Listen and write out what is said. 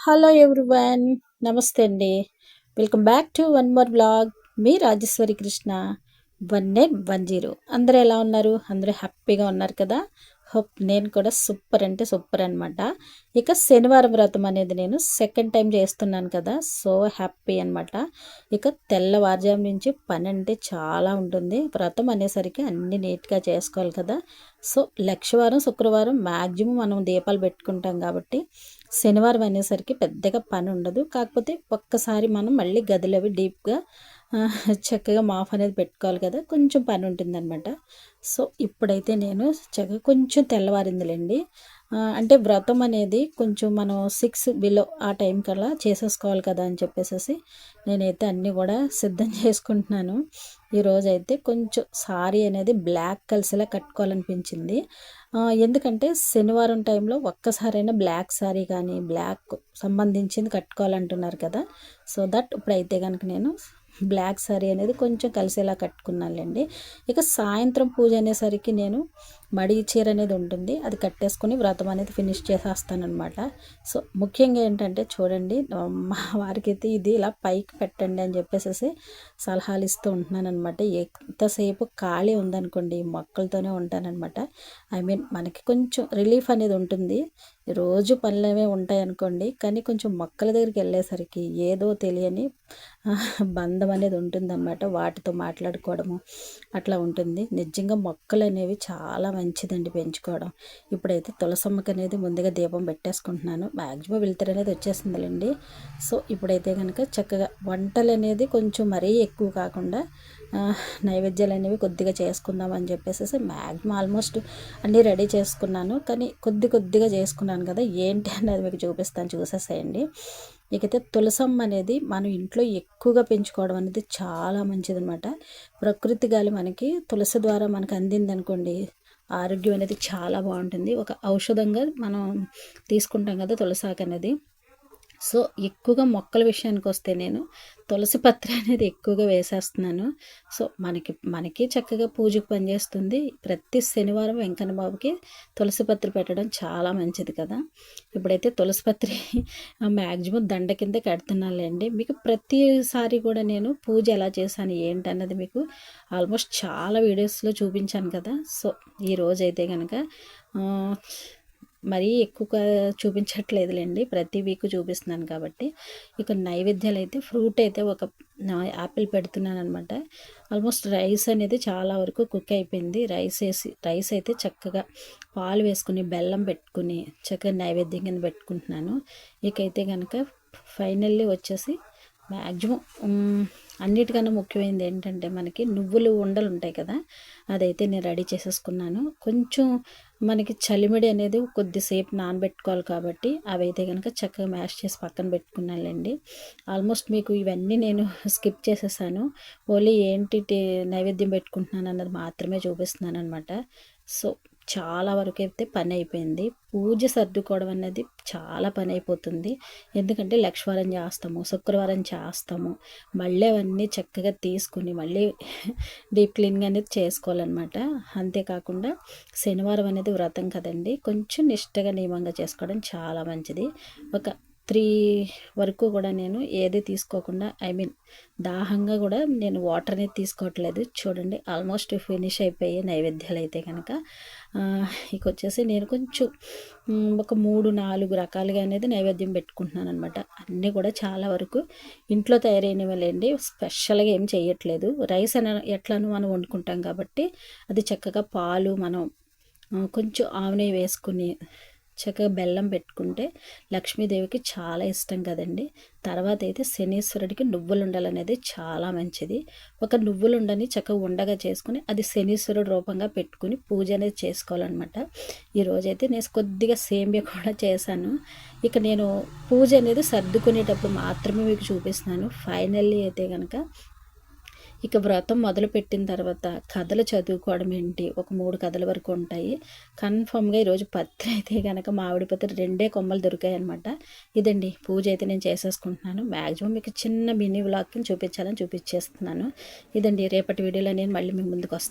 Hello everyone, నమస్తే అండి. Welcome back to one more blog. మీ రాజేశ్వరి కృష్ణ 1810. అందరూ ఎలా ఉన్నారు? అందరూ హ్యాపీగా ఉన్నారు కదా? హోప్ నేను కూడా సూపర్ అంటే సూపర్ అనమాట. ఇక శనివారం వ్రతం అనేది నేను సెకండ్ టైం చేస్తున్నాను కదా, సో హ్యాపీ అనమాట. ఇక తెల్లవారుజాము నుంచి పని అంటే చాలా ఉంటుంది. వ్రతం అనేసరికి అన్నీ నీట్గా చేసుకోవాలి కదా. సో లక్షవారం శుక్రవారం మ్యాక్సిమం మనం దీపాలు పెట్టుకుంటాం కాబట్టి శనివారం అనేసరికి పెద్దగా పని ఉండదు. కాకపోతే ఒక్కసారి మనం మళ్ళీ గదులు అవి డీప్గా చక్కగా మాఫ్ అనేది పెట్టుకోవాలి కదా, కొంచెం పని ఉంటుందన్నమాట. సో ఇప్పుడైతే నేను చక్కగా కొంచెం తెల్లవారిందిలేండి. అంటే వ్రతం అనేది కొంచెం మనం 6 బిలో ఆ టైం కల్లా చేసేసుకోవాలి కదా అని చెప్పేసి నేనైతే అన్నీ కూడా సిద్ధం చేసుకుంటున్నాను. ఈరోజైతే కొంచెం సారీ అనేది బ్లాక్ కలిసిలా కట్టుకోవాలనిపించింది. ఎందుకంటే శనివారం టైంలో ఒక్కసారైనా బ్లాక్ సారీ కానీ బ్లాక్ సంబంధించింది కట్టుకోవాలంటున్నారు కదా. సో దట్ ఇప్పుడైతే కనుక నేను బ్లాక్ సారీ అనేది కొంచెం కలిసేలా కట్టుకున్నానులేండి. ఇక సాయంత్రం పూజ అనేసరికి నేను మడి చీర అనేది ఉంటుంది, అది కట్టేసుకొని వ్రతం అనేది ఫినిష్ చేసేస్తానమాట. సో ముఖ్యంగా ఏంటంటే చూడండి, మా వారికి అయితే ఇది ఇలా పైకి పెట్టండి అని చెప్పేసి సలహాలు ఇస్తూ ఉంటున్నాను అనమాట. ఎంతసేపు ఖాళీ ఉందనుకోండి మొక్కలతోనే ఉంటానన్నమాట. ఐ మీన్ మనకి కొంచెం రిలీఫ్ అనేది ఉంటుంది. రోజు పనులవే ఉంటాయి అనుకోండి, కానీ కొంచెం మొక్కల దగ్గరికి వెళ్ళేసరికి ఏదో తెలియని బంధం అనేది ఉంటుందన్నమాట. వాటితో మాట్లాడుకోవడము అట్లా ఉంటుంది. నిజంగా మొక్కలు అనేవి చాలా మంచిదండి పెంచుకోవడం. ఇప్పుడైతే తులసమ్మకి అనేది ముందుగా దీపం పెట్టేసుకుంటున్నాను. మ్యాక్సిమం వెళ్తారు అనేది వచ్చేసిందిలేండి. సో ఇప్పుడైతే కనుక చక్కగా వంటలు అనేది కొంచెం మరీ ఎక్కువ కాకుండా నైవేద్యాలు అనేవి కొద్దిగా చేసుకుందాం అని చెప్పేసి మ్యాక్సిమం ఆల్మోస్ట్ అన్నీ రెడీ చేసుకున్నాను. కానీ కొద్దిగా చేసుకున్నాను కదా, ఏంటి అనేది మీకు చూపిస్తాను, చూసేసేయండి. ఇకైతే తులసమ్మ అనేది మనం ఇంట్లో ఎక్కువగా పెంచుకోవడం అనేది చాలా మంచిదన్నమాట. ప్రకృతి గాలి మనకి తులసి ద్వారా మనకు అందింది అనుకోండి, ఆరోగ్యం అనేది చాలా బాగుంటుంది. ఒక ఔషధంగా మనం తీసుకుంటాం కదా తులసాకు అనేది. సో ఎక్కువగా మొక్కల విషయానికి వస్తే నేను తులసి పత్రి అనేది ఎక్కువగా వేసేస్తున్నాను. సో మనకి చక్కగా పూజకు పనిచేస్తుంది. ప్రతి శనివారం వెంకన్న బాబుకి తులసి పత్రి పెట్టడం చాలా మంచిది కదా. ఇప్పుడైతే తులసి పత్రి మ్యాక్సిమం దండ కింద కడుతున్నానులేండి. మీకు ప్రతిసారి కూడా నేను పూజ ఎలా చేశాను ఏంటన్నది మీకు ఆల్మోస్ట్ చాలా వీడియోస్లో చూపించాను కదా. సో ఈరోజైతే కనుక మరీ ఎక్కువగా చూపించట్లేదులేండి, ప్రతి వీక్ చూపిస్తున్నాను కాబట్టి. ఇక నైవేద్యాలు అయితే ఫ్రూట్ అయితే ఒక యాపిల్ పెడుతున్నాను అనమాట. ఆల్మోస్ట్ రైస్ అనేది చాలా వరకు కుక్ అయిపోయింది. రైస్ అయితే చక్కగా పాలు వేసుకుని బెల్లం పెట్టుకుని చక్కగా నైవేద్యం కింద పెట్టుకుంటున్నాను. ఇకైతే కనుక ఫైనల్లీ వచ్చేసి మ్యాక్సిమం అన్నిటికన్నా ముఖ్యమైనది ఏంటంటే మనకి నువ్వులు ఉండలు ఉంటాయి కదా, అదైతే నేను రెడీ చేసేసుకున్నాను. కొంచెం మనకి చలిమిడి అనేది కొద్దిసేపు నానబెట్టుకోవాలి కాబట్టి అవైతే కనుక చక్కగా మ్యాష్ చేసి పక్కన పెట్టుకున్నానులేండి. ఆల్మోస్ట్ మీకు ఇవన్నీ నేను స్కిప్ చేసేసాను. ఓన్లీ ఏంటి నైవేద్యం పెట్టుకుంటున్నాను అన్నది మాత్రమే చూపిస్తున్నాను అనమాట. సో చాలా వరకు అయితే పని అయిపోయింది. పూజ సర్దుకోవడం అనేది చాలా పని అయిపోతుంది. ఎందుకంటే లక్షవారం చేస్తాము, శుక్రవారం చేస్తాము, మళ్ళీ అవన్నీ చక్కగా తీసుకుని మళ్ళీ డీప్ క్లీన్గా అనేది చేసుకోవాలన్నమాట. అంతేకాకుండా శనివారం అనేది వ్రతం కదండి, కొంచెం నిష్టగా నియమంగా చేసుకోవడం చాలా మంచిది. ఒక 3 వరకు కూడా నేను ఏది తీసుకోకుండా, ఐ మీన్ దాహంగా కూడా నేను వాటర్ అనేది తీసుకోవట్లేదు. చూడండి ఆల్మోస్ట్ ఫినిష్ అయిపోయి నైవేద్యాలు అయితే కనుక ఇక వచ్చేసి నేను కొంచెం ఒక 3-4 రకాలుగా అనేది నైవేద్యం పెట్టుకుంటున్నాను అనమాట. అన్నీ కూడా చాలా వరకు ఇంట్లో తయారైనవిలేండి, స్పెషల్గా ఏం చేయట్లేదు. రైస్ అని ఎట్లానో మనం వండుకుంటాం కాబట్టి అది చక్కగా పాలు మనం కొంచెం ఆవు నెయ్యి వేసుకుని చక్కగా బెల్లం పెట్టుకుంటే లక్ష్మీదేవికి చాలా ఇష్టం కదండి. తర్వాత అయితే శనీశ్వరుడికి నువ్వులుండలు అనేది చాలా మంచిది. ఒక నువ్వులుండని చక్కగా ఉండగా చేసుకుని అది శనీశ్వరుడు రూపంగా పెట్టుకుని పూజ అనేది చేసుకోవాలన్నమాట. ఈరోజైతే నేను కొద్దిగా సేమియా కూడా చేశాను. ఇక నేను పూజ అనేది సర్దుకునేటప్పుడు మాత్రమే మీకు చూపిస్తున్నాను. ఫైనల్లీ అయితే కనుక ఇక వ్రతం మొదలుపెట్టిన తర్వాత కథలు చదువుకోవడం ఏంటి, ఒక 3 కథల వరకు ఉంటాయి. కన్ఫామ్గా ఈరోజు పత్రి అయితే కనుక మామిడి పత్రి 2 కొమ్మలు దొరికాయి అనమాట. ఇదండి పూజ అయితే నేను చేసేసుకుంటున్నాను. మ్యాక్సిమం మీకు చిన్న మినీ వ్లాగ్ని చూపించాలని చూపించేస్తున్నాను. ఇదండి రేపటి వీడియోలో నేను మళ్ళీ మీ ముందుకు వస్తాను.